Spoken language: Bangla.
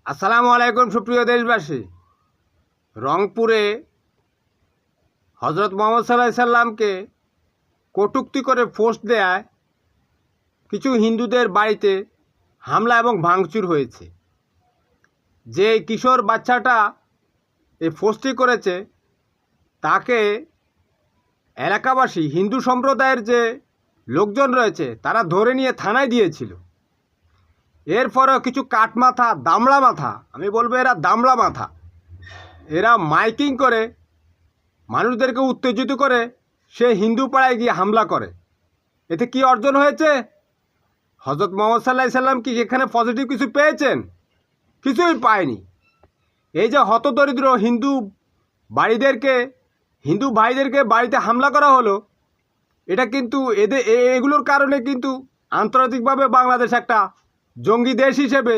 আসসালামু আলাইকুম সুপ্রিয় দেশবাসী। রংপুরে হজরত মোহাম্মদ সাল্লাল্লাহু আলাইহি সাল্লামকে কটূক্তি করে পোস্ট দেয়ায় কিছু হিন্দুদের বাড়িতে হামলা এবং ভাঙচুর হয়েছে। যে কিশোর বাচ্চাটা এই পোস্টটি করেছে তাকে এলাকাবাসী, হিন্দু সম্প্রদায়ের যে লোকজন রয়েছে তারা ধরে নিয়ে থানায় দিয়েছিল। এরপরেও কিছু কাঠমাথা, দামড়া মাথা, আমি বলবো এরা দামড়া মাথা, এরা মাইকিং করে মানুষদেরকে উত্তেজিত করে সে হিন্দু পাড়ায় গিয়ে হামলা করে। এতে কি অর্জন হয়েছে? হজরত মোহাম্মদ সাল্লাল্লাহু আলাইহি সাল্লাম কি এখানে পজিটিভ কিছু পেয়েছেন? কিছুই পায়নি। এই যে হতদরিদ্র হিন্দু ভাইদেরকে বাড়িতে হামলা করা হলো, এটা কিন্তু এগুলোর কারণে কিন্তু আন্তর্জাতিকভাবে বাংলাদেশ একটা জঙ্গি দেশ হিসেবে